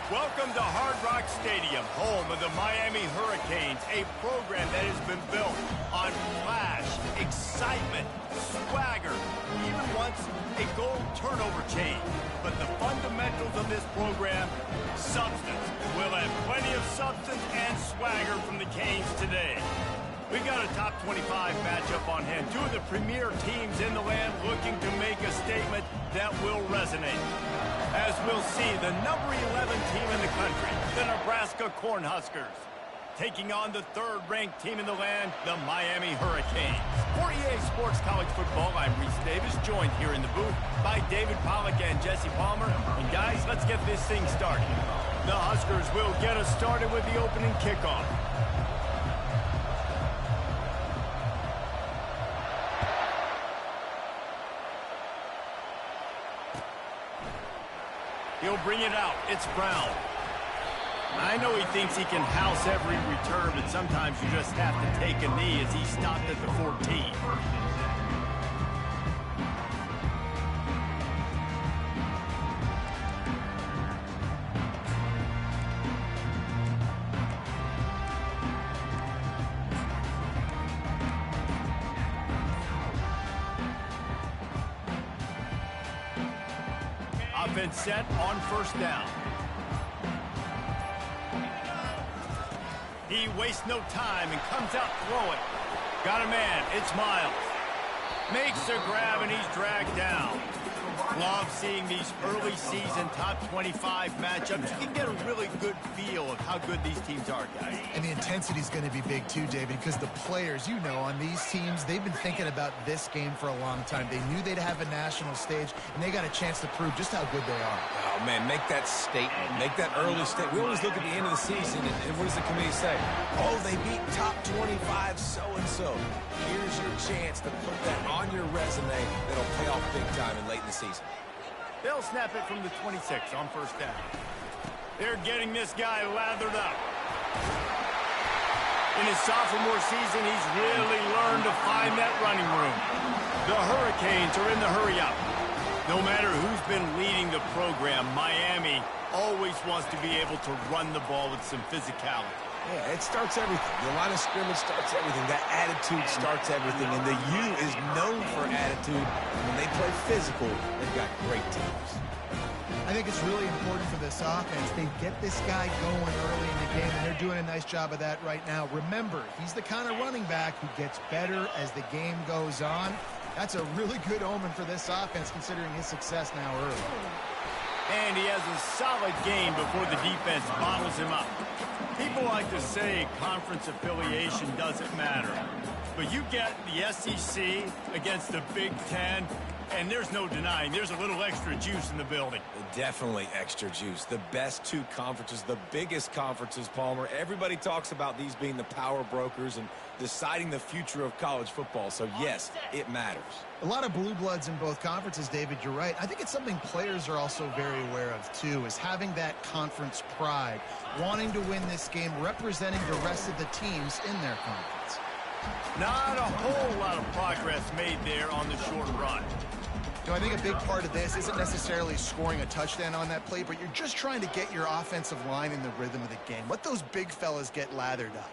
Welcome to Hard Rock Stadium, home of the Miami Hurricanes, a program that has been built on flash, excitement, swagger, even once a goal turnover chain. But the fundamentals of this program, substance. We'll have plenty of substance and swagger from the Canes today. We got a top 25 matchup on hand. Two of the premier teams in the land looking to make a statement that will resonate. As we'll see, the number 11 team in the country, the Nebraska Cornhuskers, taking on the third-ranked team in the land, the Miami Hurricanes. For EA Sports College Football, I'm Reese Davis, joined here in the booth by David Pollack and Jesse Palmer. And guys, let's get this thing started. The Huskers will get us started with the opening kickoff. He'll bring it out. It's Brown. I know he thinks he can house every return, but sometimes you just have to take a knee as he stopped at the 14. Offense set on first down. He wastes no time and comes out throwing. Got a man. It's Miles. Makes the grab and he's dragged down. Love seeing these early season top 25 matchups. You can get a really good feel of how good these teams are, guys. And the intensity is going to be big too, David, because the players, you know, on these teams, they've been thinking about this game for a long time. They knew they'd have a national stage, and they got a chance to prove just how good they are. Oh, man, make that statement. Make that early statement. We always look at the end of the season, and what does the committee say? Oh, they beat top 25 so-and-so. Here's your chance to put that on your resume that'll pay off big time and late in the season. They'll snap it from the 26 on first down. They're getting this guy lathered up. In his sophomore season, he's really learned to find that running room. The Hurricanes are in the hurry-up. No matter who's been leading the program, Miami always wants to be able to run the ball with some physicality. Yeah, it starts everything. The line of scrimmage starts everything. That attitude starts everything. And the U is known for attitude. When they play physical, they've got great teams. I think it's really important for this offense. They get this guy going early in the game, and they're doing a nice job of that right now. Remember, he's the kind of running back who gets better as the game goes on. That's a really good omen for this offense, considering his success now early. And he has a solid game before the defense bottles him up. People like to say conference affiliation doesn't matter. But you get the SEC against the Big Ten, and there's no denying there's a little extra juice in the building. Definitely extra juice. The best two conferences, the biggest conferences, Palmer. Everybody talks about these being the power brokers and deciding the future of college football. So, yes, it matters. A lot of blue bloods in both conferences, David, you're right. I think it's something players are also very aware of, too, is having that conference pride, wanting to win this game, representing the rest of the teams in their conference. Not a whole lot of progress made there on the short run. You know, I think a big part of this isn't necessarily scoring a touchdown on that play, but you're just trying to get your offensive line in the rhythm of the game. Let those big fellas get lathered up.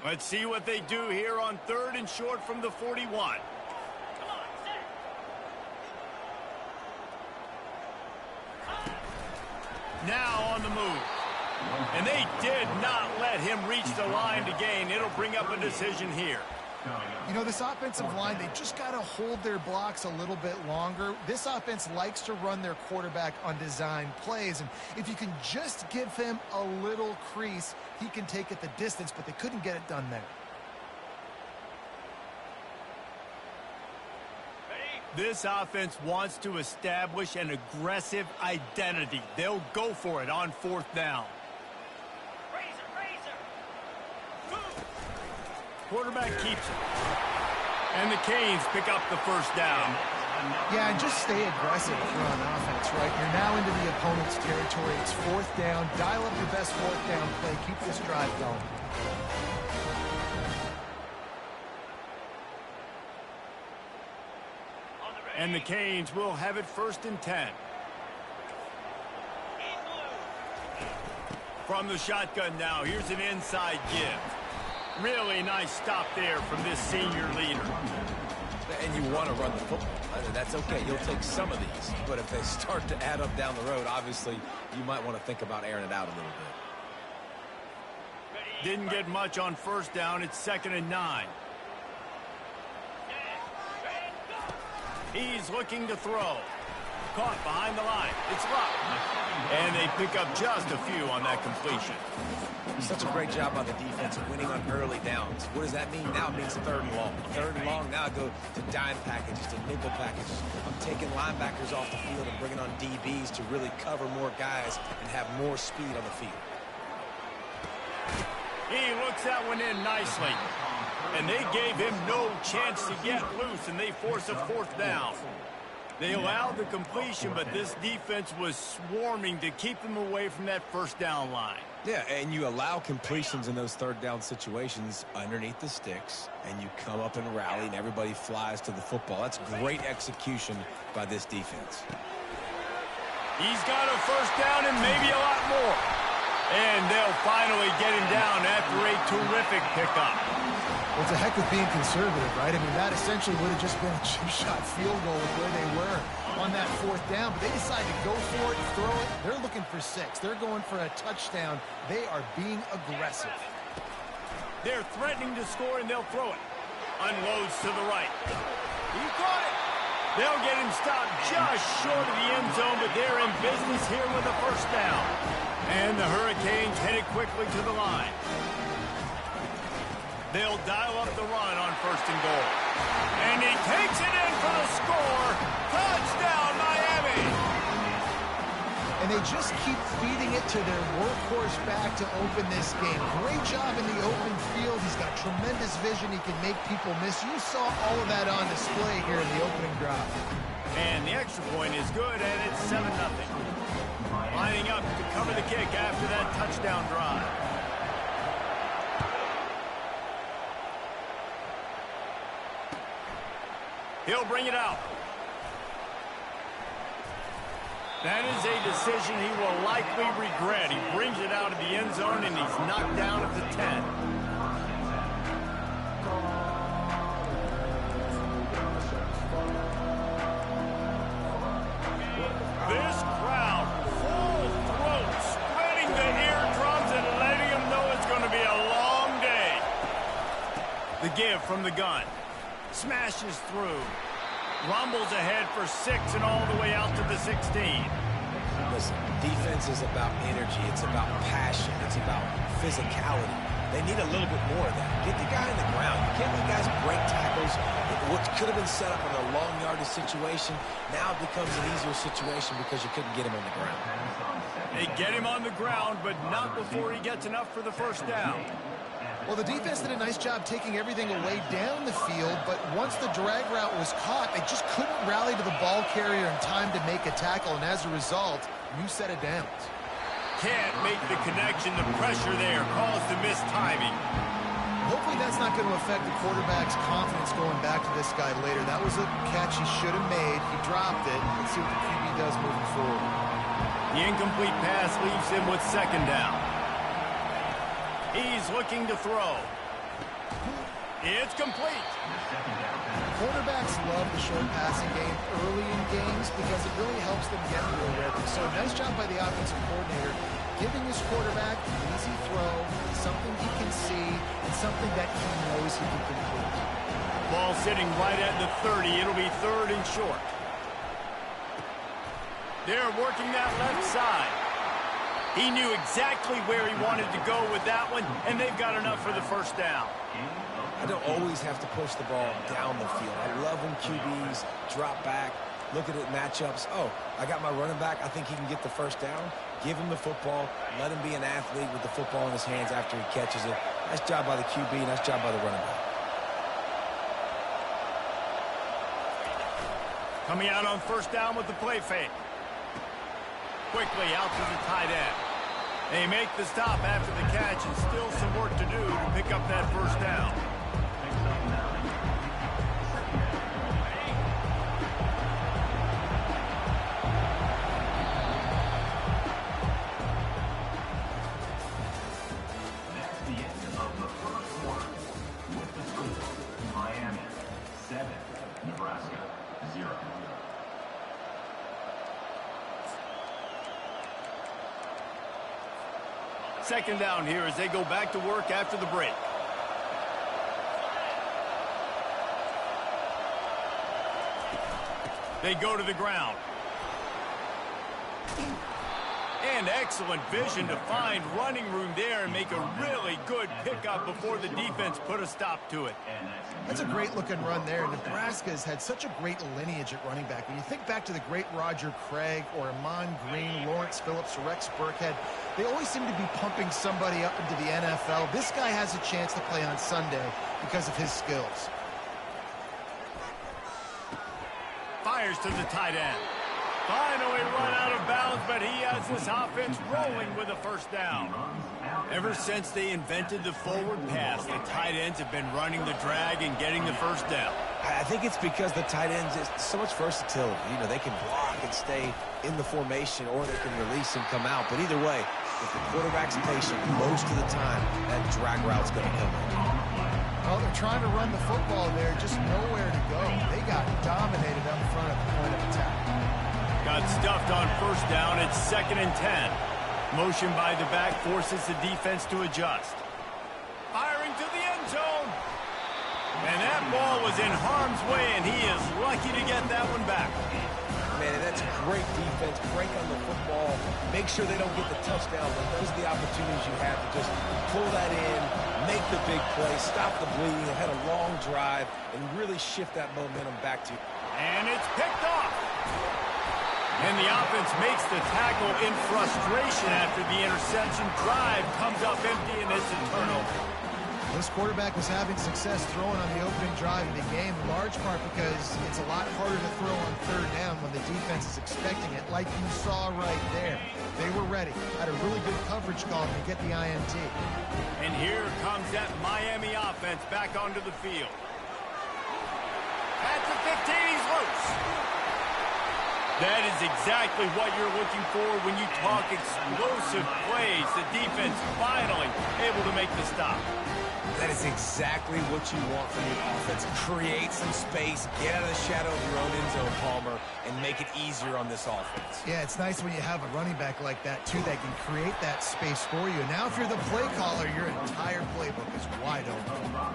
Let's see what they do here on third and short from the 41. Now on the move. And they did not let him reach the line to gain. It'll bring up a decision here. You know, this offensive line, they just got to hold their blocks a little bit longer. This offense likes to run their quarterback on design plays, and if you can just give him a little crease, he can take it the distance, but they couldn't get it done there. This offense wants to establish an aggressive identity. They'll go for it on fourth down. Quarterback keeps it. And the Canes pick up the first down. Yeah, and just stay aggressive if you're on offense, right? You're now into the opponent's territory. It's fourth down. Dial up your best fourth down play. Keep this drive going. And the Canes will have it 1st and 10. From the shotgun now, here's an inside give. Really nice stop there from this senior leader. And you want to run the football. That's okay. You'll take some of these. But if they start to add up down the road, obviously, you might want to think about airing it out a little bit. Didn't get much on 1st down. It's 2nd and 9. He's looking to throw. Caught behind the line. It's Luck. And they pick up just a few on that completion. Such a great job by the defense of winning on early downs. What does that mean? Now it means 3rd and long. 3rd and long, now I go to dime packages, to nickel packages. I'm taking linebackers off the field and bringing on DBs to really cover more guys and have more speed on the field. He looks that one in nicely. And they gave him no chance to get loose, and they force a 4th down. They allowed the completion, but this defense was swarming to keep them away from that 1st down line. Yeah, and you allow completions in those 3rd down situations underneath the sticks, and you come up and rally, and everybody flies to the football. That's great execution by this defense. He's got a 1st down and maybe a lot more. And they'll finally get him down after a terrific pickup. Well, it's a heck of being conservative, right? I mean, that essentially would have just been a chip-shot field goal with where they were on that 4th down. But they decided to go for it, throw it. They're looking for 6. They're going for a touchdown. They are being aggressive. They're threatening to score, and they'll throw it. Unloads to the right. He caught it. They'll get him stopped just short of the end zone, but they're in business here with a 1st down. And the Hurricanes headed quickly to the line. They'll dial up the run on 1st and goal. And he takes it in for the score. Touchdown, Miami! And they just keep feeding it to their workhorse back to open this game. Great job in the open field. He's got tremendous vision. He can make people miss. You saw all of that on display here in the opening drive. And the extra point is good, and it's 7-0. Lining up to cover the kick after that touchdown drive. He'll bring it out. That is a decision he will likely regret. He brings it out of the end zone, and he's knocked down at the 10. This crowd, full throat, spreading the eardrums and letting them know it's going to be a long day. The give from the gun. Smashes through. Rumbles ahead for 6 and all the way out to the 16. Listen, defense is about energy. It's about passion. It's about physicality. They need a little bit more of that. Get the guy in the ground. You can't let guys break tackles. What could have been set up in a long yardage situation, now it becomes an easier situation because you couldn't get him on the ground. They get him on the ground, but not before he gets enough for the 1st down. Well, the defense did a nice job taking everything away down the field, but once the drag route was caught, they just couldn't rally to the ball carrier in time to make a tackle, and as a result, new set of downs. Can't make the connection. The pressure there caused the missed timing. Hopefully that's not going to affect the quarterback's confidence going back to this guy later. That was a catch he should have made. He dropped it. Let's see what the QB does moving forward. The incomplete pass leaves him with 2nd down. He's looking to throw. It's complete. Quarterbacks love the short passing game early in games because it really helps them get into a rhythm. So nice job by the offensive coordinator giving his quarterback an easy throw, something he can see, and something that he knows he can complete. Ball sitting right at the 30. It'll be 3rd and short. They're working that left side. He knew exactly where he wanted to go with that one, and they've got enough for the 1st down. I don't always have to push the ball down the field. I love when QBs drop back, look at it matchups. Oh, I got my running back. I think he can get the 1st down. Give him the football. Let him be an athlete with the football in his hands after he catches it. Nice job by the QB. Nice job by the running back. Coming out on 1st down with the play fake. Quickly out to the tight end. They make the stop after the catch, and still some work to do to pick up that 1st down. Second down here as they go back to work after the break. They go to the ground. And excellent vision to find running room there and make a really good pickup before the defense put a stop to it. That's a great-looking run there. Nebraska's had such a great lineage at running back. When you think back to the great Roger Craig or Amon Green, Lawrence Phillips, or Rex Burkhead, they always seem to be pumping somebody up into the NFL. This guy has a chance to play on Sunday because of his skills. Fires to the tight end. Finally run out of bounds, but he has this offense rolling with a first down. Ever since they invented the forward pass, the tight ends have been running the drag and getting the first down. I think it's because the tight ends is so much versatility. You know, they can block and stay in the formation, or they can release and come out. But either way, if the quarterback's patient, most of the time, that drag route's going to come in. Well, they're trying to run the football there, just nowhere to go. They got dominated up front at the point of attack. Got stuffed on first down. It's 2nd and 10. Motion by the back forces the defense to adjust. Firing to the end zone. And that ball was in harm's way, and he is lucky to get that one back. Man, and that's great defense. Break on the football. Make sure they don't get the touchdown, but those are the opportunities you have to just pull that in, make the big play, stop the bleeding, and had a long drive, and really shift that momentum back to you. And it's picked off. And the offense makes the tackle in frustration after the interception. Drive comes up empty, and it's a turnover. This quarterback was having success throwing on the opening drive of the game, in large part because it's a lot harder to throw on third down when the defense is expecting it, like you saw right there. They were ready. Had a really good coverage call to get the INT. And here comes that Miami offense back onto the field. At the 15, he's loose. That is exactly what you're looking for when you talk explosive plays. The defense finally able to make the stop. That is exactly what you want from the offense. Create some space, get out of the shadow of your own end zone, Palmer, and make it easier on this offense. Yeah, it's nice when you have a running back like that, too, that can create that space for you. And now if you're the play caller, your entire playbook is wide open.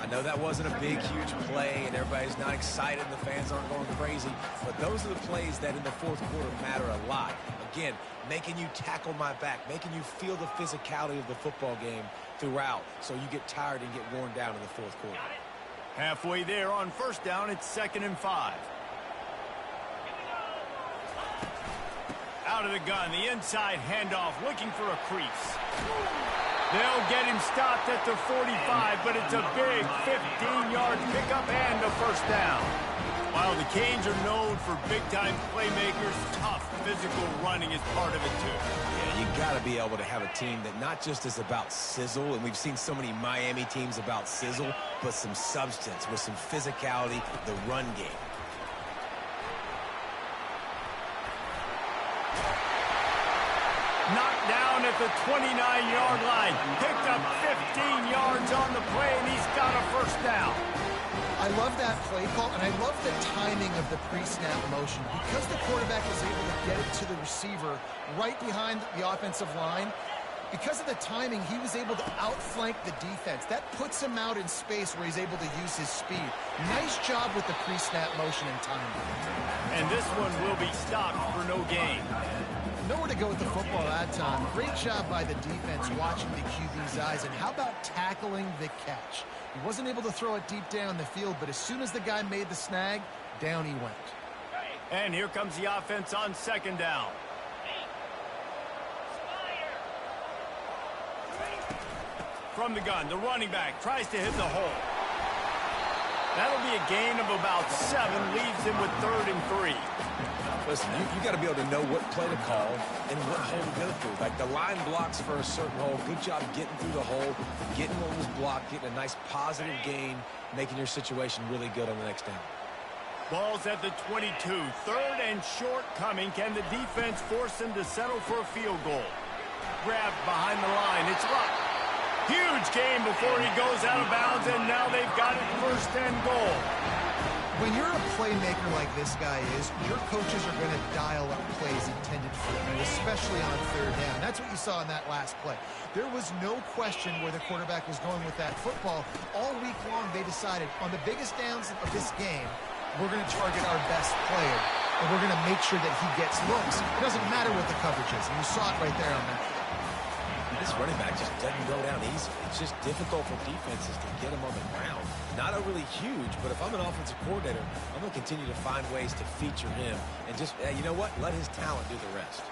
I know that wasn't a big, huge play, and everybody's not excited, and the fans aren't going crazy, but those are the plays that in the fourth quarter matter a lot. Again, making you tackle my back, making you feel the physicality of the football game throughout, so you get tired and get worn down in the fourth quarter. Halfway there on first down, it's 2nd and 5. Out of the gun, the inside handoff, looking for a crease. They'll get him stopped at the 45, but it's a big 15-yard pickup and a first down. While the Canes are known for big-time playmakers, tough physical running is part of it, too. Yeah, you got to be able to have a team that not just is about sizzle, and we've seen so many Miami teams about sizzle, but some substance with some physicality, the run game. Knocked down at the 29-yard line. Picked up 15 yards on the play, and he's got a first down. I love that play call, and I love the timing of the pre-snap motion. Because the quarterback was able to get it to the receiver right behind the offensive line, because of the timing, he was able to outflank the defense. That puts him out in space where he's able to use his speed. Nice job with the pre-snap motion and timing. And this one will be stopped for no gain. Nowhere to go with the football that time. Great job by the defense watching the QB's eyes. And how about tackling the catch? He wasn't able to throw it deep down the field, but as soon as the guy made the snag, down he went. And here comes the offense on second down. From the gun, the running back tries to hit the hole. That'll be a gain of about 7, leaves him with 3rd and 3. Listen, you got to be able to know what play to call and what hole to go through. Like the line blocks for a certain hole. Good job getting through the hole, getting what was blocked, getting a nice positive gain, making your situation really good on the next down. Ball's at the 22. 3rd and short coming. Can the defense force him to settle for a field goal? Grabbed behind the line. It's Luck. Huge gain before he goes out of bounds, and now they've got it 1st and goal. When you're a playmaker like this guy is, your coaches are going to dial up plays intended for you, especially on third down. That's what you saw in that last play. There was no question where the quarterback was going with that football. All week long, they decided on the biggest downs of this game, we're going to target our best player, and we're going to make sure that he gets looks. It doesn't matter what the coverage is, and you saw it right there on that. This running back just doesn't go down easy. It's just difficult for defenses to get him on the ground. Not overly huge, but if I'm an offensive coordinator, I'm going to continue to find ways to feature him and just, you know what, let his talent do the rest.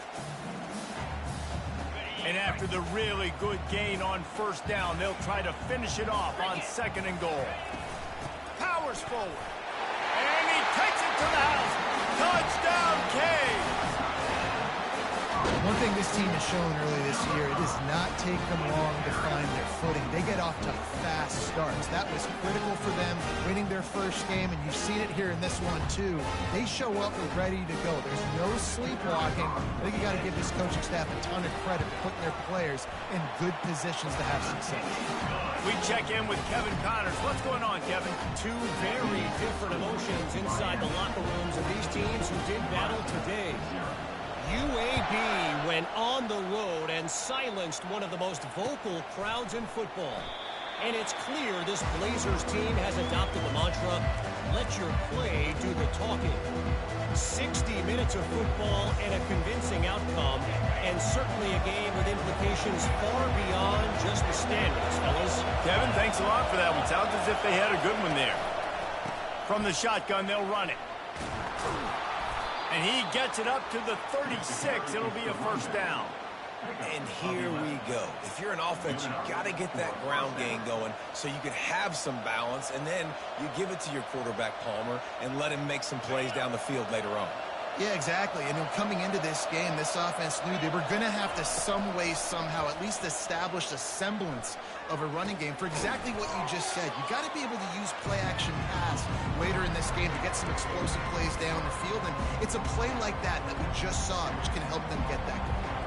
And after the really good gain on first down, they'll try to finish it off on 2nd and goal. Powers forward. And he takes it to the house. Touchdown, Canes! One thing this team has shown early this year, it does not take them long to find their footing. They get off to fast starts. That was critical for them, winning their first game, and you've seen it here in this one, too. They show up ready to go. There's no sleepwalking. I think you got to give this coaching staff a ton of credit for putting their players in good positions to have success. We check in with Kevin Connors. What's going on, Kevin? Two very different emotions inside the locker rooms of these teams who did battle today. UAB went on the road and silenced one of the most vocal crowds in football. And it's clear this Blazers team has adopted the mantra, let your play do the talking. 60 minutes of football and a convincing outcome, and certainly a game with implications far beyond just the standings, fellas. Kevin, thanks a lot for that one. Sounds as if they had a good one there. From the shotgun, they'll run it. And he gets it up to the 36. It'll be a first down. And here we go. If you're an offense, you got to get that ground game going so you can have some balance, and then you give it to your quarterback, Palmer, and let him make some plays down the field later on. Yeah, exactly. And coming into this game, this offense knew they were going to have to some way, somehow, at least establish a semblance of a running game for exactly what you just said. You got to be able to use play-action pass later in this game to get some explosive plays down the field. And it's a play like that we just saw, which can help them get that going.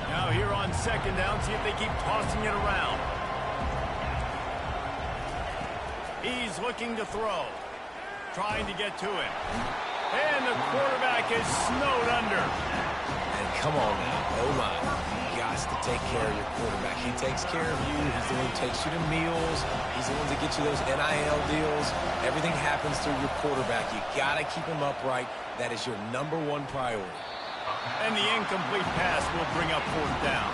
Now here on 2nd down, see if they keep tossing it around. He's looking to throw. Trying to get to him. And the quarterback is snowed under. And come on now. Oh, my. You got to take care of your quarterback. He takes care of you. He's the one who takes you to meals. He's the one that gets you those NIL deals. Everything happens through your quarterback. You got to keep him upright. That is your #1 priority. And the incomplete pass will bring up 4th down.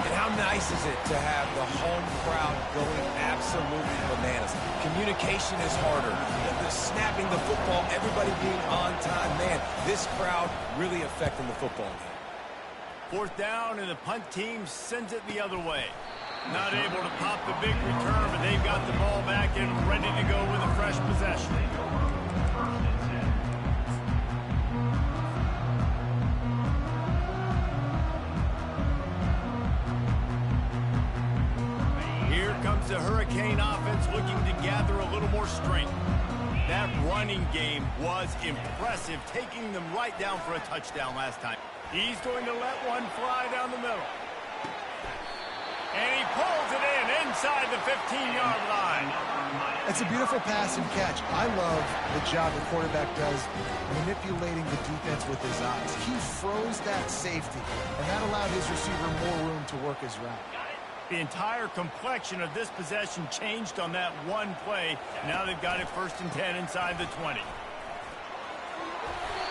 And how nice is it to have the home crowd going absolutely bananas? Communication is harder. The snapping the football, everybody being on time. Man, this crowd really affecting the football game. 4th down, and the punt team sends it the other way. Not able to pop the big return, but they've got the ball back and ready to go with a fresh possession. The Hurricane offense looking to gather a little more strength. That running game was impressive, taking them right down for a touchdown last time. He's going to let one fly down the middle. And he pulls it in inside the 15-yard line. It's a beautiful pass and catch. I love the job the quarterback does manipulating the defense with his eyes. He froze that safety, and that allowed his receiver more room to work his route. The entire complexion of this possession changed on that one play. Now they've got it 1st and 10 inside the 20.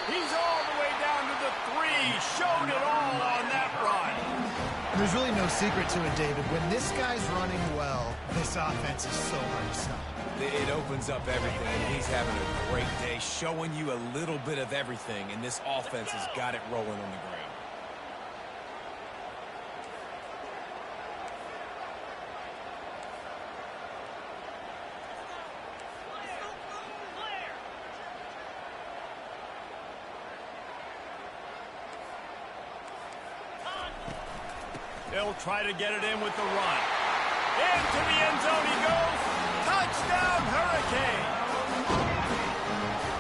He's all the way down to the 3. Showed it all on that run. And there's really no secret to it, David. When this guy's running well, this offense is so hard to stop. It opens up everything. He's having a great day, showing you a little bit of everything, and this offense has got it rolling on the ground. They'll try to get it in with the run. Into the end zone he goes. Touchdown, Hurricane.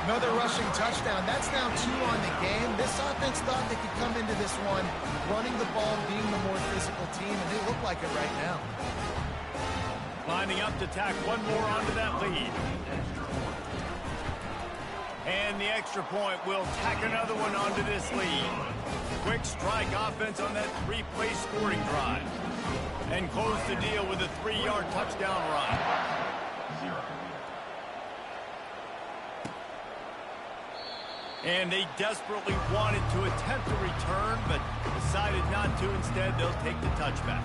Another rushing touchdown. That's now 2 on the game. This offense thought they could come into this one running the ball, being the more physical team, and they look like it right now. Lining up to tack one more onto that lead. And the extra point will tack another one onto this lead. Quick strike offense on that three-play scoring drive. And close the deal with a 3-yard touchdown run. And they desperately wanted to attempt a return, but decided not to. Instead, they'll take the touchback.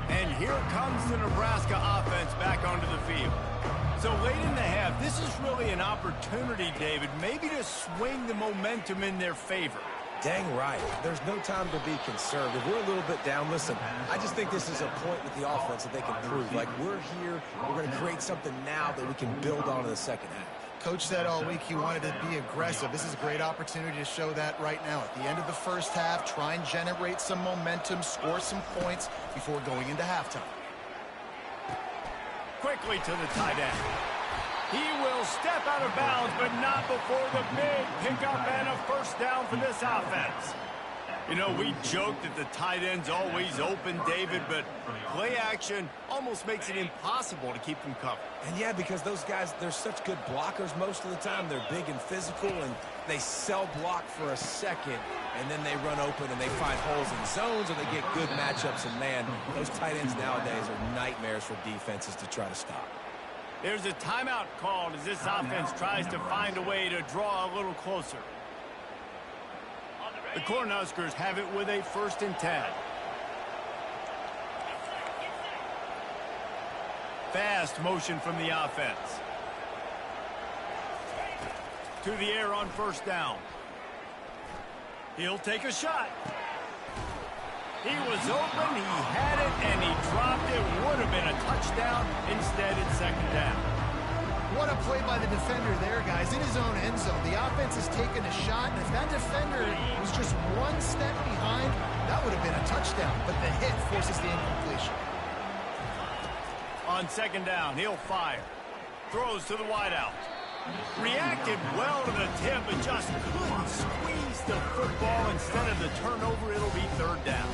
And here comes the Nebraska offense back onto the field. So late in the half, this is really an opportunity, David, maybe to swing the momentum in their favor. Dang right. There's no time to be concerned. If we're a little bit down, listen, I just think this is a point with the offense that they can prove. Like, we're here, we're going to create something now that we can build on in the second half. Coach said all week he wanted to be aggressive. This is a great opportunity to show that right now. At the end of the first half, try and generate some momentum, score some points before going into halftime. Quickly to the tight end. He will step out of bounds, but not before the big pickup and a first down for this offense. You know, we joke that the tight end's always open, David, but play action almost makes it impossible to keep them covered. And yeah, because those guys, they're such good blockers most of the time. They're big and physical, and they cell block for a second, and then they run open and they find holes in zones, or they get good matchups. And man, those tight ends nowadays are nightmares for defenses to try to stop. There's a timeout called as this offense tries to find a way to draw a little closer. The Cornhuskers have it with a 1st and 10. Fast motion from the offense. To the air on 1st down. He'll take a shot. He was open, he had it, and he dropped it. Would have been a touchdown. Instead, it's 2nd down. What a play by the defender there, guys. In his own end zone, the offense has taken a shot, and if that defender was just one step behind, that would have been a touchdown. But the hit forces the incompletion. On 2nd down, he'll fire. Throws to the wideout. Reacted well to the tip, but just couldn't squeeze the football. Instead of the turnover, it'll be 3rd down.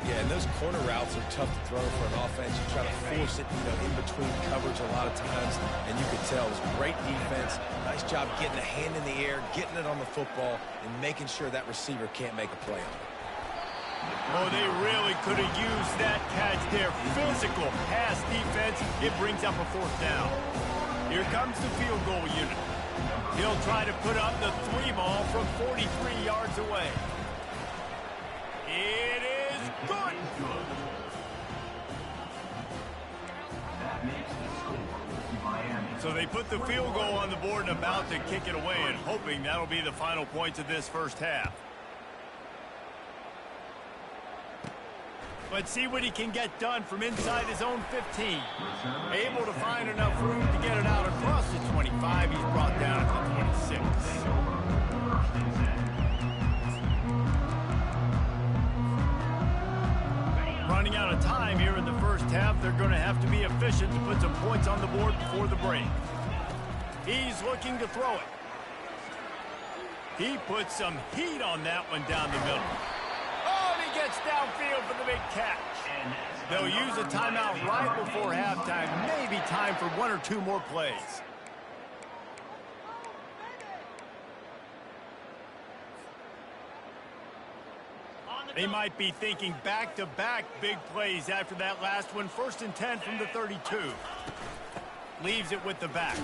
Yeah, and those corner routes are tough to throw for an offense. You try to force it, in between coverage a lot of times, and you could tell it was great defense. Nice job getting a hand in the air, getting it on the football, and making sure that receiver can't make a play on it. Oh, they really could have used that catch there. Physical pass defense. It brings up a 4th down. Here comes the field goal unit. He'll try to put up the 3 ball from 43 yards away. It is good. So they put the field goal on the board and about to kick it away, and hoping that'll be the final points of this first half. Let's see what he can get done from inside his own 15. Able to find enough room to get it out across the 25. He's brought down at the 26. Running out of time here in the first half. They're going to have to be efficient to put some points on the board before the break. He's looking to throw it. He puts some heat on that one down the middle. Gets downfield for the big catch. They'll use a timeout right before halftime. Maybe time for 1 or 2 more plays. They might be thinking back-to-back big plays after that last one. 1st and 10 from the 32. Leaves it with the back.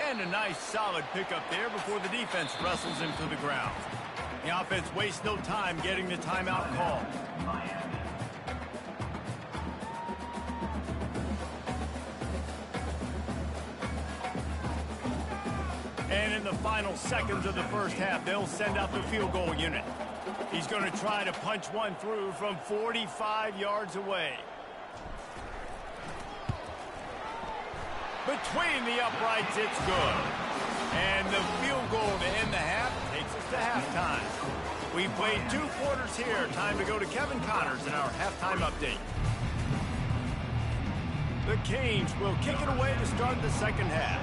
And a nice solid pickup there before the defense wrestles him to the ground. The offense wastes no time getting the timeout call. And in the final seconds of the first half, they'll send out the field goal unit. He's going to try to punch one through from 45 yards away. Between the uprights, it's good. And the field goal to end the half takes us to halftime. We've played 2 quarters here. Time to go to Kevin Connors in our halftime update. The Canes will kick it away to start the second half.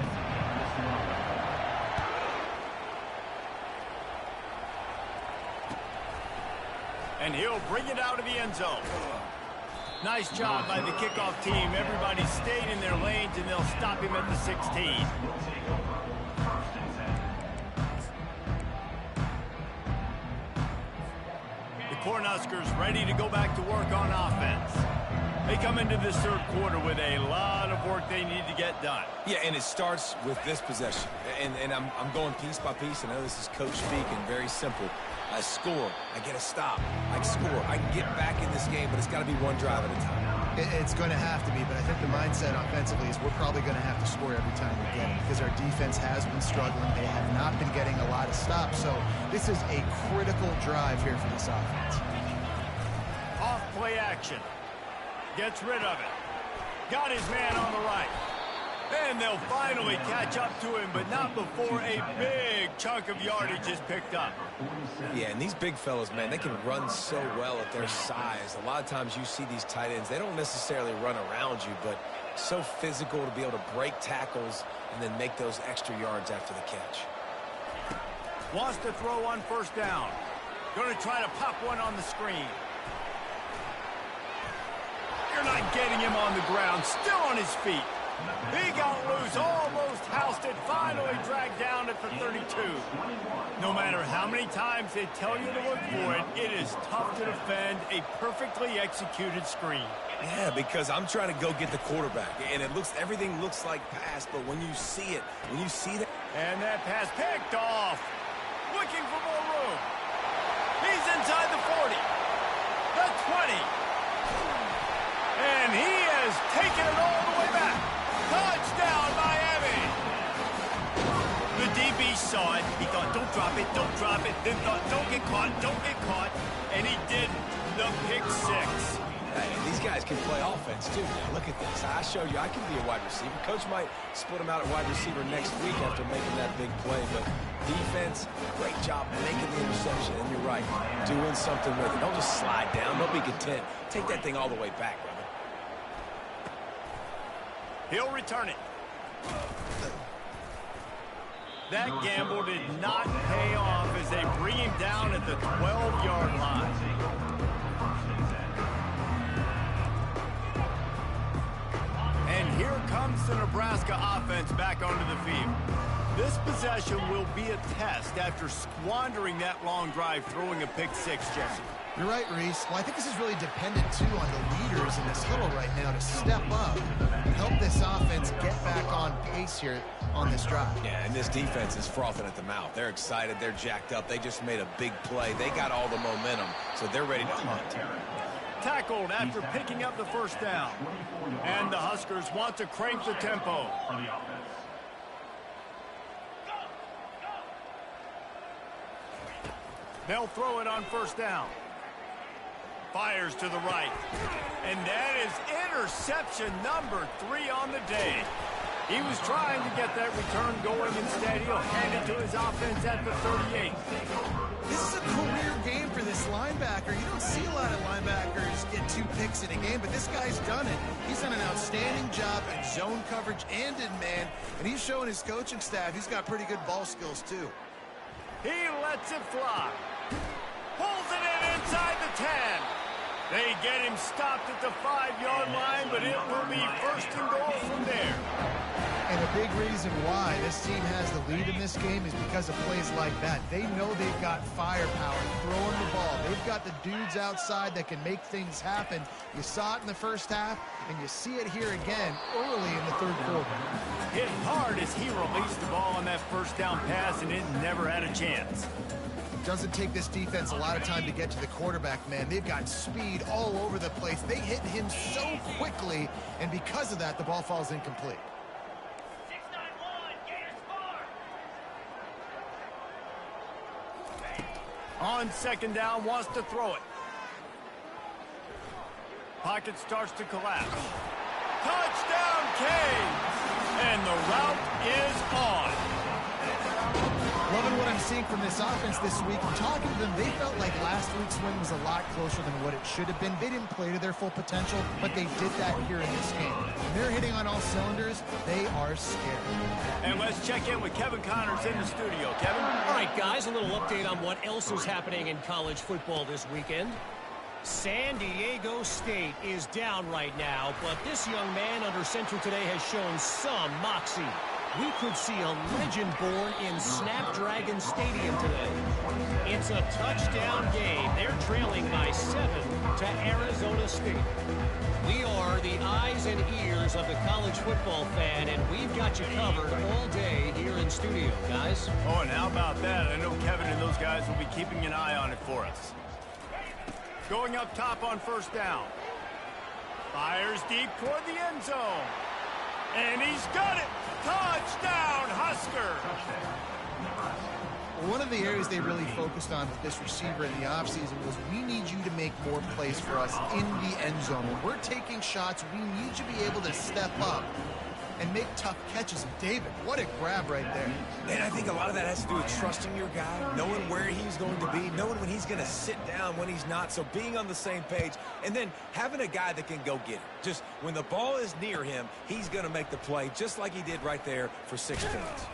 And he'll bring it out of the end zone. Nice job by the kickoff team. Everybody stayed in their lanes, and they'll stop him at the 16. The Cornhuskers ready to go back to work on offense. They come into this third quarter with a lot of work they need to get done. Yeah, and it starts with this possession. And I'm going piece by piece. I know this is coach speak and very simple. I score. I get a stop. I score. I can get back in this game, but it's got to be one drive at a time. It's going to have to be, but I think the mindset offensively is we're probably going to have to score every time we get it because our defense has been struggling. They have not been getting a lot of stops, so this is a critical drive here for this offense. Off play action. Gets rid of it. Got his man on the right. And they'll finally catch up to him, but not before a big chunk of yardage is picked up. Yeah, and these big fellas, man, they can run so well at their size. A lot of times you see these tight ends, they don't necessarily run around you, but so physical to be able to break tackles and then make those extra yards after the catch. Wants to throw on first down. Going to try to pop one on the screen. You're not getting him on the ground, still on his feet. He got loose, almost housed it, finally dragged down at the 32. No matter how many times they tell you to look for it, it is tough to defend a perfectly executed screen. Yeah, because I'm trying to go get the quarterback, and everything looks like pass, but when you see it, And that pass picked off. Looking for more room. He's inside the 40. The 20. And he has taken it all the way back. Touchdown, Miami! The DB saw it. He thought, don't drop it, don't drop it. Then thought, don't get caught, don't get caught. And he didn't. The pick six. Hey, these guys can play offense, too. Now, look at this. I showed you I can be a wide receiver. Coach might split him out at wide receiver next week after making that big play. But defense, great job making the interception. And you're right, doing something with it. Don't just slide down. Don't be content. Take that thing all the way back, brother. He'll return it. That gamble did not pay off as they bring him down at the 12-yard line. And here comes the Nebraska offense back onto the field. This possession will be a test after squandering that long drive, throwing a pick six, Jesse. You're right, Reese. Well, I think this is really dependent, too, on the leaders in this huddle right now to step up and help this offense get back on pace here on this drive. Yeah, and this defense is frothing at the mouth. They're excited. They're jacked up. They just made a big play. They got all the momentum, so they're ready to hunt. Tackled after picking up the first down. And the Huskers want to crank the tempo. They'll throw it on first down. Fires to the right. And that is interception number 3 on the day. He was trying to get that return going. Instead, he'll hand it to his offense at the 38. This is a career game for this linebacker. You don't see a lot of linebackers get 2 picks in a game, but this guy's done it. He's done an outstanding job in zone coverage and in man, and he's showing his coaching staff he's got pretty good ball skills, too. He lets it fly. Pulls it in inside the 10. They get him stopped at the 5-yard line, but it will be first and goal from there. And a big reason why this team has the lead in this game is because of plays like that. They know they've got firepower throwing the ball. They've got the dudes outside that can make things happen. You saw it in the first half, and you see it here again early in the third quarter. Hit hard as he released the ball on that first down pass, and it never had a chance. Doesn't take this defense a lot of time to get to the quarterback, man. They've got speed all over the place. They hit him so quickly, and because of that, the ball falls incomplete. 6-9-1, Gators score. On second down, wants to throw it. Pocket starts to collapse. Touchdown, Canes! And the route is on. Loving what I'm seeing from this offense this week. I'm talking to them. They felt like last week's win was a lot closer than what it should have been. They didn't play to their full potential, but they did that here in this game. When they're hitting on all cylinders, they are scary. And let's check in with Kevin Connors in the studio. Kevin? All right, guys, a little update on what else is happening in college football this weekend. San Diego State is down right now, but this young man under center today has shown some moxie. We could see a legend born in Snapdragon Stadium today. It's a touchdown game. They're trailing by 7 to Arizona State. We are the eyes and ears of the college football fan, and we've got you covered all day here in studio, guys. Oh, and how about that? I know Kevin and those guys will be keeping an eye on it for us. Going up top on first down. Fires deep toward the end zone. And he's got it. Touchdown, Husker. One of the areas they really focused on with this receiver in the offseason was we need you to make more plays for us in the end zone. When we're taking shots, we need you to be able to step up and make tough catches. And David, what a grab right there. And I think a lot of that has to do with trusting your guy, knowing where he's going to be, knowing when he's going to sit down, when he's not, so being on the same page, and then having a guy that can go get it. Just when the ball is near him, he's going to make the play, just like he did right there for 6 points.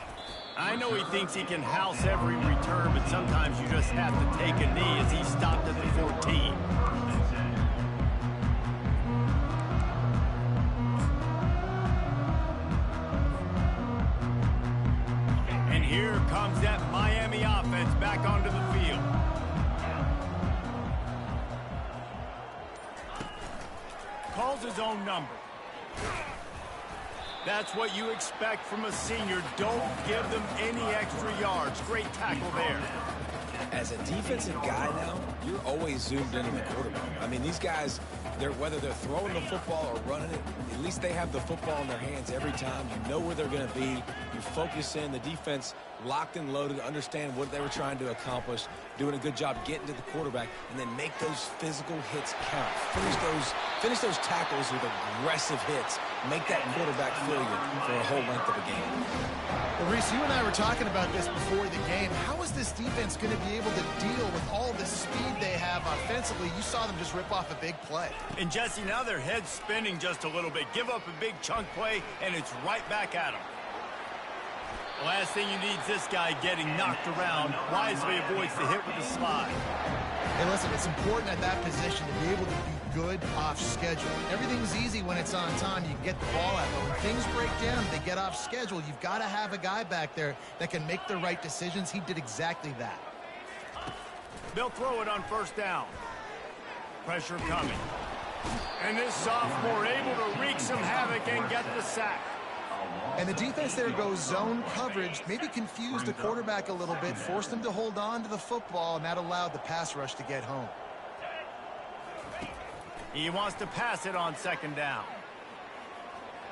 I know he thinks he can house every return, but sometimes you just have to take a knee as he stopped at the 14. And here comes that Miami offense back onto the field. Calls his own number. That's what you expect from a senior. Don't give them any extra yards. Great tackle there. As a defensive guy now, you're always zoomed in on the quarterback. I mean, these guys, whether they're throwing the football or running it, at least they have the football in their hands every time. You know where they're going to be. You focus in. The defense locked and loaded, understand what they were trying to accomplish, doing a good job getting to the quarterback, and then make those physical hits count. Finish those tackles with aggressive hits. Make that quarterback feel you for a whole length of a game. Well, Reese, you and I were talking about this before the game. How is this defense going to be able to deal with all the speed they have offensively? You saw them just rip off a big play. And Jesse, now their head's spinning just a little bit. Give up a big chunk play, and it's right back at them. The last thing you need is this guy getting knocked around. Wisely avoids the hit with the slide. Hey, listen, it's important at that position to be able to be good off schedule. Everything's easy when it's on time. You get the ball out. But when things break down, they get off schedule. You've got to have a guy back there that can make the right decisions. He did exactly that. They'll throw it on first down. Pressure coming. And this sophomore able to wreak some havoc and get the sack. And the defense there goes zone coverage, maybe confused the quarterback a little bit, forced him to hold on to the football, and that allowed the pass rush to get home. He wants to pass it on second down.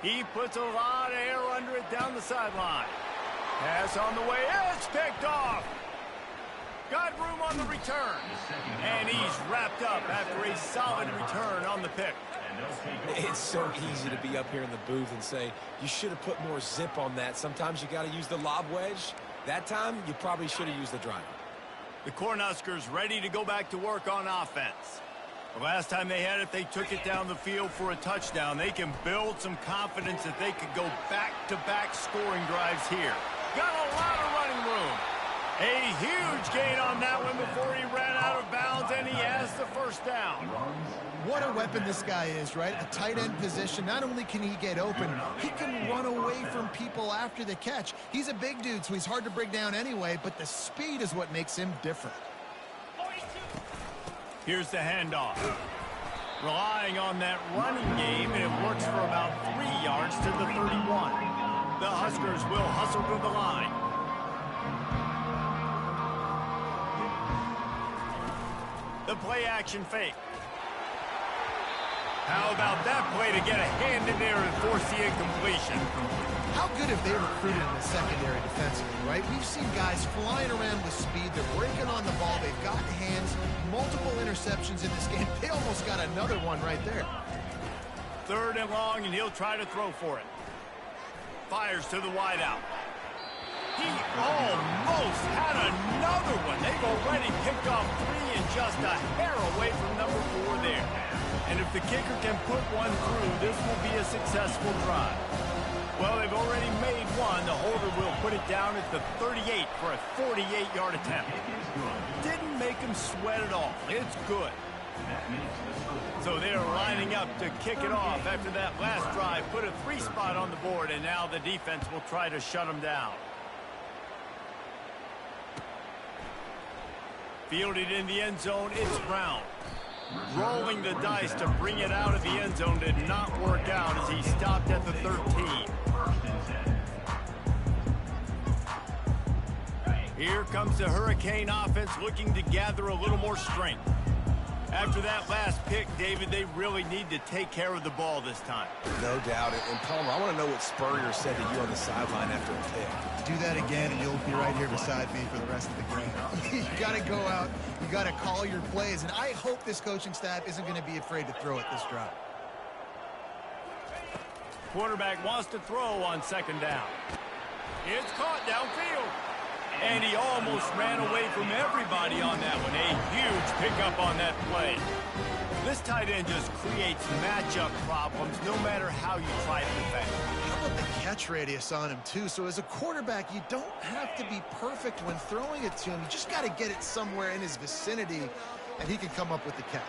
He puts a lot of air under it down the sideline. Pass on the way. It's picked off. Got room on the return. And he's wrapped up after a solid return on the pick. It's so easy to be up here in the booth and say, you should have put more zip on that. Sometimes you got to use the lob wedge. That time, you probably should have used the driver. The Cornhuskers ready to go back to work on offense. The last time they had it, they took it down the field for a touchdown. They can build some confidence that they could go back-to-back scoring drives here. Got a lot of running room. A huge gain on that one before he ran out of bounds, and he has the first down. What a weapon this guy is, right? The tight end position, not only can he get open, he can run away from people after the catch. He's a big dude, so he's hard to bring down anyway, but the speed is what makes him different. Here's the handoff. Relying on that running game, and it works for about 3 yards to the 31. The Huskers will hustle to the line. The play action fake. How about that play to get a hand in there and force the incompletion? How good have they recruited in the secondary defensively, right? We've seen guys flying around with speed. They're breaking on the ball. They've got hands. Multiple interceptions in this game. They almost got another one right there. 3rd and long, and he'll try to throw for it. Fires to the wideout. He almost had another one. They've already picked off 3 and just a hair away from number 4 there. And if the kicker can put one through, this will be a successful drive. Well, they've already made one. The holder will put it down at the 38 for a 48-yard attempt. Didn't make him sweat at all. It's good. So they're lining up to kick it off after that last drive. Put a 3 spot on the board, and now the defense will try to shut them down. Fielded in the end zone, it's Brown. Rolling the dice to bring it out of the end zone did not work out as he stopped at the 13. Here comes the Hurricane offense looking to gather a little more strength. After that last pick, David, they really need to take care of the ball this time. No doubt. And Palmer, I want to know what Spurrier said to you on the sideline after a pick. Do that again, and you'll be right here beside me for the rest of the game. You got to go out. You got to call your plays, and I hope this coaching staff isn't going to be afraid to throw it this drive. Quarterback wants to throw on second down. It's caught downfield. And he almost ran away from everybody on that one. A huge pickup on that play. This tight end just creates matchup problems no matter how you try to defend. How about the catch radius on him, too? So as a quarterback, you don't have to be perfect when throwing it to him. You just got to get it somewhere in his vicinity, and he can come up with the catch.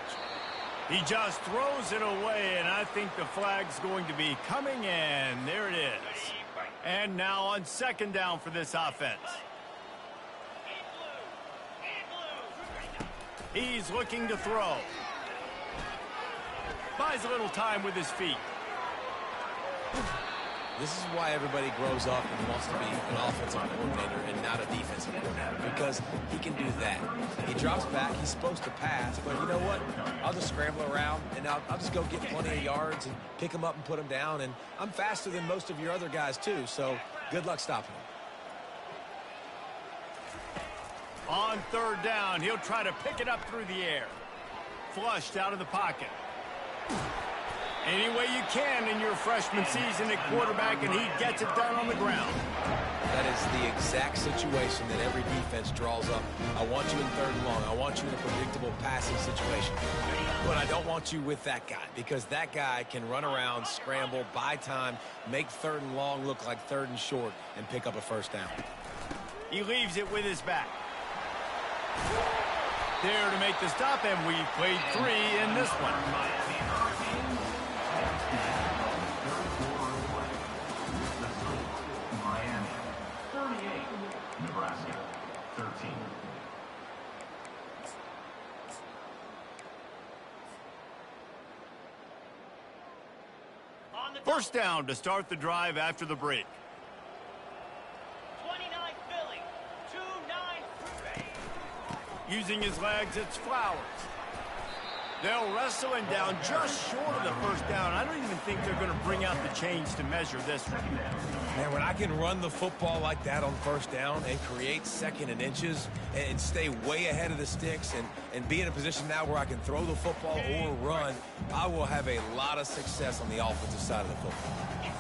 He just throws it away, and I think the flag's going to be coming in. There it is. And now on second down for this offense. He's looking to throw. Buys a little time with his feet. This is why everybody grows up and wants to be an offensive coordinator and not a defensive coordinator, because he can do that. He drops back, he's supposed to pass, but you know what? I'll just scramble around, and I'll just go get plenty of yards and pick him up and put him down, and I'm faster than most of your other guys, too, so good luck stopping him. On third down, he'll try to pick it up through the air. Flushed out of the pocket. Any way you can in your freshman season at quarterback, and he gets it done on the ground. That is the exact situation that every defense draws up. I want you in third and long. I want you in a predictable passing situation. But I don't want you with that guy, because that guy can run around, scramble, buy time, make third and long look like third and short, and pick up a first down. He leaves it with his back. There to make the stop, and we played 3 in this one. Miami 38, Nebraska 13. First down to start the drive after the break. Using his legs, it's Flowers. They'll wrestle him down just short of the first down. I don't even think they're going to bring out the chains to measure this one. Man, when I can run the football like that on first down and create second and inches and stay way ahead of the sticks and be in a position now where I can throw the football or run, I will have a lot of success on the offensive side of the football. Get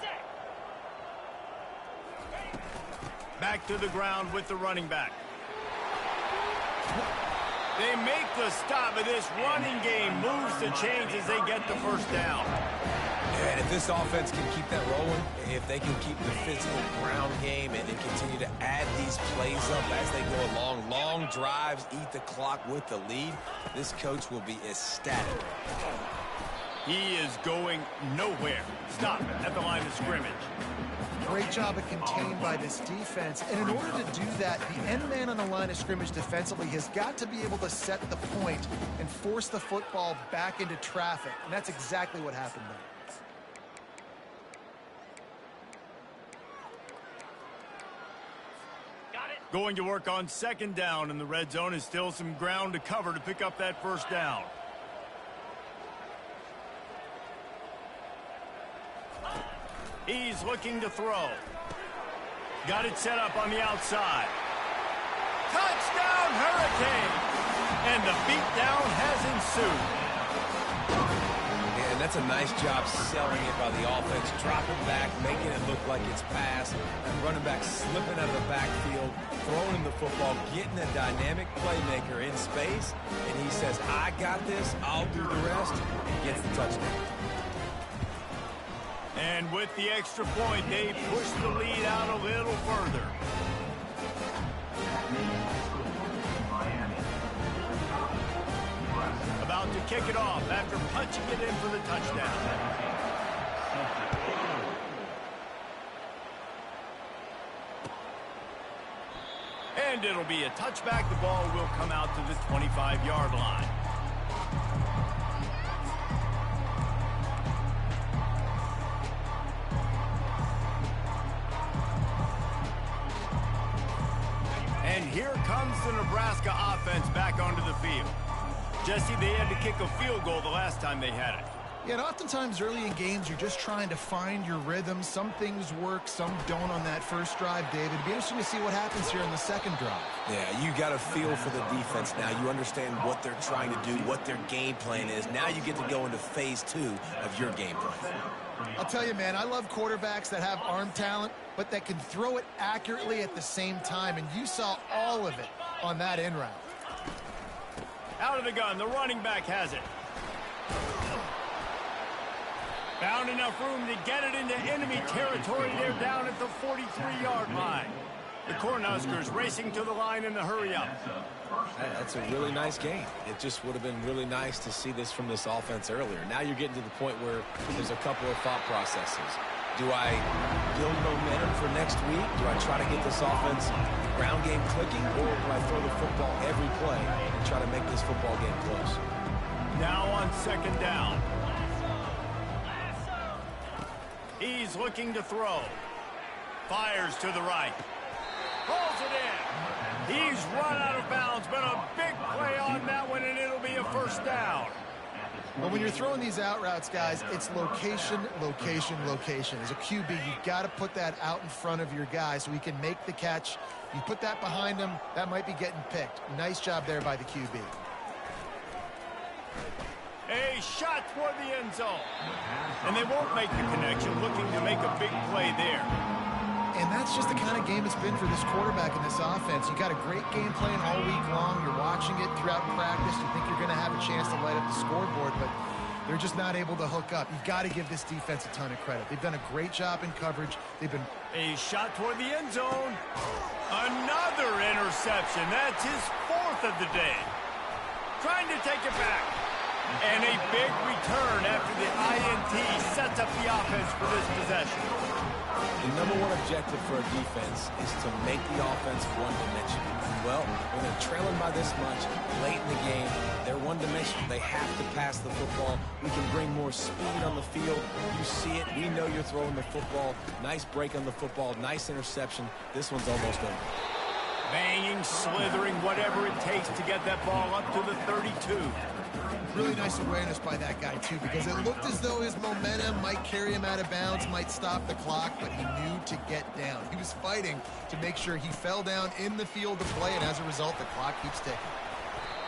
set. Back to the ground with the running back. They make the stop, but this running game moves the chains as they get the first down. And if this offense can keep that rolling, if they can keep the physical ground game and continue to add these plays up as they go along, long drives, eat the clock with the lead, this coach will be ecstatic. He is going nowhere. Stop at the line of scrimmage. Great job of contained by this defense. And in order to do that, the end man on the line of scrimmage defensively has got to be able to set the point and force the football back into traffic. And that's exactly what happened there. Got it. Going to work on second down in the red zone is still some ground to cover to pick up that first down. He's looking to throw. Got it set up on the outside. Touchdown, Hurricane! And the beatdown has ensued. And that's a nice job selling it by the offense. Dropping back, making it look like it's pass. And running back slipping out of the backfield, throwing him the football, getting a dynamic playmaker in space. And he says, I got this, I'll do the rest, and gets the touchdown. And with the extra point, they push the lead out a little further. kick it off after punching it in for the touchdown. And it'll be a touchback. The ball will come out to the 25-yard line. And here comes the Nebraska offense back onto the field. Jesse, they had to kick a field goal the last time they had it. Yeah, and oftentimes early in games, you're just trying to find your rhythm. Some things work, some don't on that first drive, David. It'd be interesting to see what happens here in the second drive. Yeah, you got a feel for the defense now. You understand what they're trying to do, what their game plan is. Now you get to go into phase 2 of your game plan. I'll tell you, man, I love quarterbacks that have arm talent, but that can throw it accurately at the same time, and you saw all of it on that in route. Out of the gun, the running back has it. Found enough room to get it into enemy territory. They're down at the 43-yard line. The Cornhuskers racing to the line in a hurry-up. That's a really nice game. It just would have been really nice to see this from this offense earlier. Now you're getting to the point where there's a couple of thought processes. Do I build momentum for next week? Do I try to get this offense ground game clicking? Or do I throw the football every play and try to make this football game close? Now on second down. He's looking to throw. Fires to the right. Pulls it in. He's run out of bounds, but a big play on that one, and it'll be a first down. But when you're throwing these out routes, guys, it's location, location, location. As a QB, you've got to put that out in front of your guy so he can make the catch. You put that behind him, that might be getting picked. Nice job there by the QB. A shot toward the end zone. And they won't make the connection, looking to make a big play there. And that's just the kind of game it's been for this quarterback in this offense. You got a great game plan all week long. You're watching it throughout practice. You think you're going to have a chance to light up the scoreboard, but they're just not able to hook up. You've got to give this defense a ton of credit. They've done a great job in coverage. They've been... A shot toward the end zone. Another interception. That's his 4th of the day. Trying to take it back. And a big return after the INT sets up the offense for this possession. The number one objective for a defense is to make the offense one-dimensional. Well, when they're trailing by this much late in the game, they're one-dimensional. They have to pass the football. We can bring more speed on the field. You see it. We know you're throwing the football. Nice break on the football. Nice interception. This one's almost over. Banging, slithering, whatever it takes to get that ball up to the 32. Really nice awareness by that guy, too, because it looked as though his momentum might carry him out of bounds, might stop the clock, but he knew to get down. He was fighting to make sure he fell down in the field of play, and as a result, the clock keeps ticking.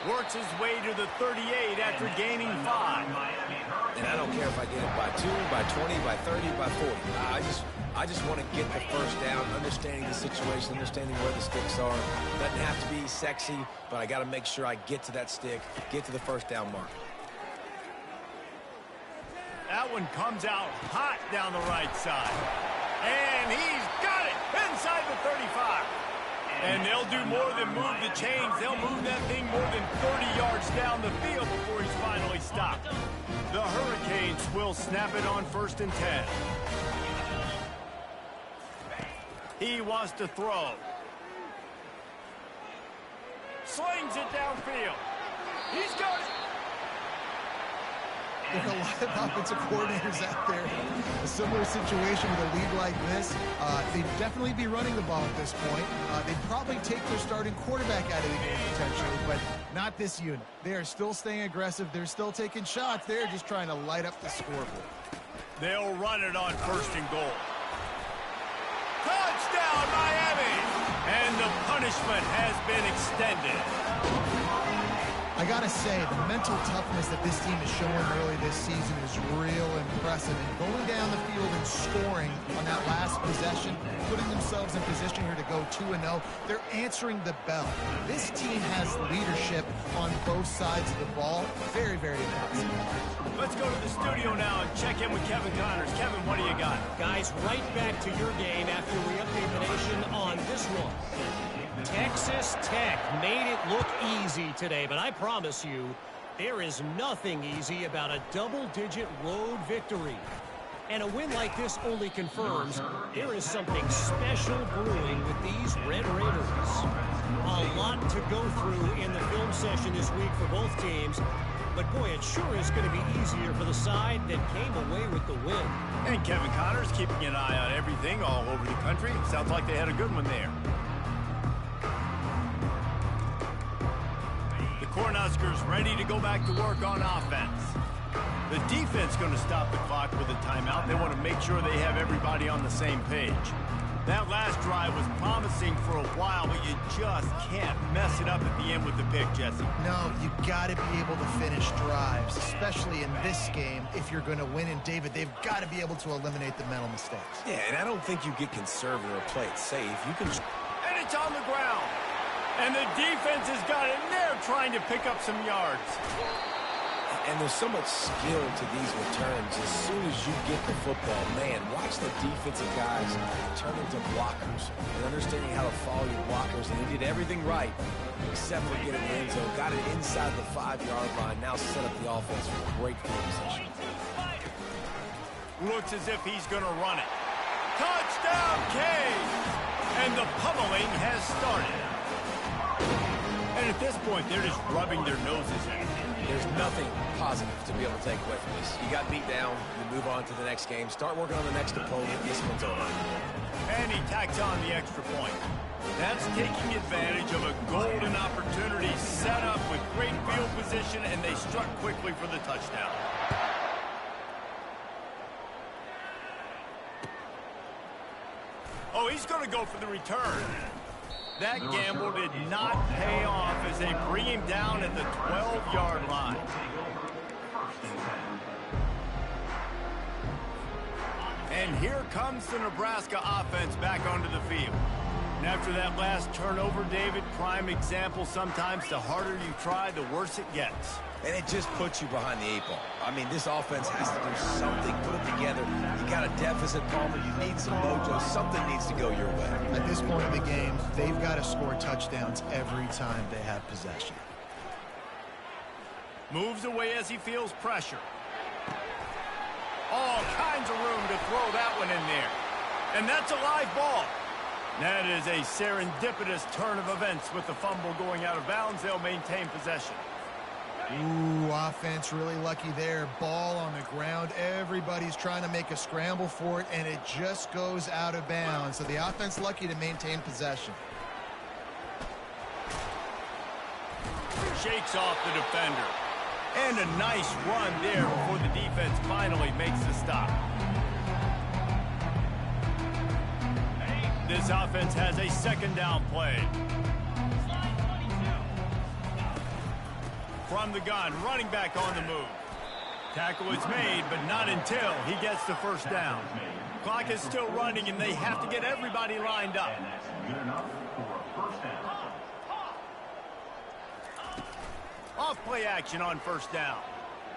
Works his way to the 38 after gaining 5. And I don't care if I get it by 2, by 20, by 30, by 40. I just want to get the first down, understanding the situation, understanding where the sticks are. Doesn't have to be sexy, but I got to make sure I get to that stick, get to the first down mark. That one comes out hot down the right side. And he's got it inside the 35. And they'll do more than move the chains. They'll move that thing more than 30 yards down the field before he's finally stopped. The Hurricanes will snap it on 1st and 10. He wants to throw. Slings it downfield. He's got it. There are a lot of offensive coordinators out there. A similar situation with a league like this. They'd definitely be running the ball at this point. They'd probably take their starting quarterback out of the game potentially, but not this unit. They are still staying aggressive. They're still taking shots. They're just trying to light up the scoreboard. They'll run it on 1st and goal. Touchdown, Miami! And the punishment has been extended. I gotta say, the mental toughness that this team is showing early this season is real impressive. And going down the field and scoring on that last possession, putting themselves in position here to go 2-0, they're answering the bell. This team has leadership on both sides of the ball. Very, very impressive. Let's go to the studio now and check in with Kevin Connors. Kevin, what do you got? Guys, right back to your game after we update the nation on this one. Texas Tech made it look easy today, but I promise you, There is nothing easy about a double-digit road victory. And a win like this only confirms there is something special brewing with these Red Raiders. A lot to go through in the film session this week for both teams. But, boy, it sure is going to be easier for the side that came away with the win. And Kevin Connors keeping an eye on everything all over the country. Sounds like they had a good one there. The Cornhuskers ready to go back to work on offense. The defense going to stop the clock with a timeout. They want to make sure they have everybody on the same page. That last drive was promising for a while, but you just can't mess it up at the end with the pick, Jesse. No, you got to be able to finish drives, especially in this game. If you're going to win, and David, they've got to be able to eliminate the mental mistakes. Yeah, and I don't think you get conservative or play it safe. You can... And it's on the ground. And the defense has got it in there trying to pick up some yards. And there's so much skill to these returns. As soon as you get the football, man, watch the defensive guys turn into blockers and understanding how to follow your blockers. And they did everything right except for getting the end zone. Got it inside the 5-yard line. Now set up the offense for great field position. Looks as if he's going to run it. Touchdown, Canes! And the pummeling has started. And at this point, they're just rubbing their noses in. There's nothing positive to be able to take away from this. You got beat down, you move on to the next game, start working on the next opponent. This one's over. And he tacks on the extra point. That's taking advantage of a golden opportunity set up with great field position, and they struck quickly for the touchdown. Oh, he's going to go for the return. That gamble did not pay off as they bring him down at the 12-yard line. And here comes the Nebraska offense back onto the field. And after that last turnover, David, prime example, sometimes the harder you try, the worse it gets. And it just puts you behind the 8 ball. I mean, this offense has to do something, put it together. You got a deficit, Palmer. You need some mojo. Something needs to go your way. At this point in the game, they've got to score touchdowns every time they have possession. Moves away as he feels pressure. All kinds of room to throw that one in there. And that's a live ball. That is a serendipitous turn of events with the fumble going out of bounds. They'll maintain possession. Ooh, offense really lucky there. Ball on the ground. Everybody's trying to make a scramble for it, and it just goes out of bounds. So the offense lucky to maintain possession. Shakes off the defender. And a nice run there before the defense finally makes the stop. This offense has a second down play. From the gun, running back on the move. Tackle is made, but not until he gets the first down. Clock is still running, and they have to get everybody lined up. Good enough for a first down. Off play action on first down.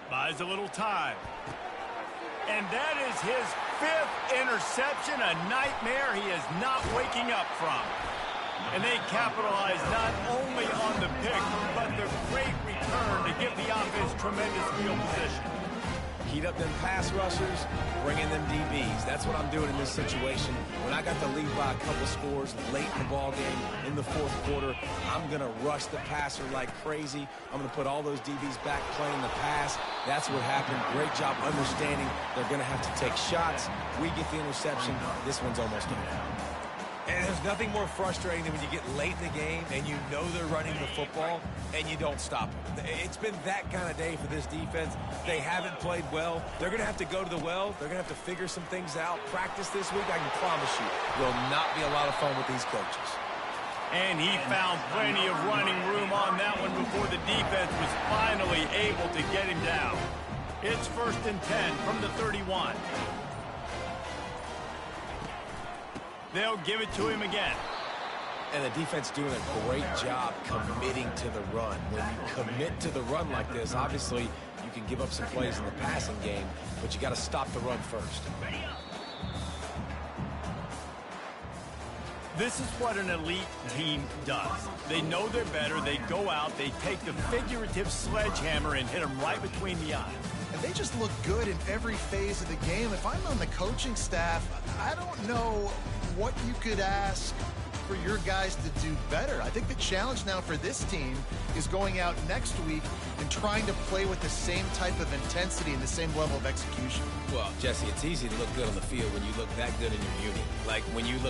Buys a little time. And that is his 5th interception, a nightmare he is not waking up from. And they capitalize not only on the pick, but the great return to give the offense tremendous field position. Heat up them pass rushers, bring in them DBs. That's what I'm doing in this situation. When I got the lead by a couple scores late in the ball game, in the 4th quarter, I'm going to rush the passer like crazy. I'm going to put all those DBs back playing the pass. That's what happened. Great job understanding they're going to have to take shots. We get the interception. This one's almost over. And there's nothing more frustrating than when you get late in the game and you know they're running the football and you don't stop them. It's been that kind of day for this defense. They haven't played well. They're going to have to go to the well. They're going to have to figure some things out. Practice this week, I can promise you, will not be a lot of fun with these coaches. And he found plenty of running room on that one before the defense was finally able to get him down. It's 1st and 10 from the 31. They'll give it to him again. And the defense doing a great job committing to the run. When you commit to the run like this, obviously you can give up some plays in the passing game, but you got to stop the run first. This is what an elite team does. They know they're better. They go out. They take the figurative sledgehammer and hit them right between the eyes. And they just look good in every phase of the game. If I'm on the coaching staff, I don't know what you could ask for your guys to do better. I think the challenge now for this team is going out next week and trying to play with the same type of intensity and the same level of execution. Well, Jesse, it's easy to look good on the field when you look that good in your uni. Like when you look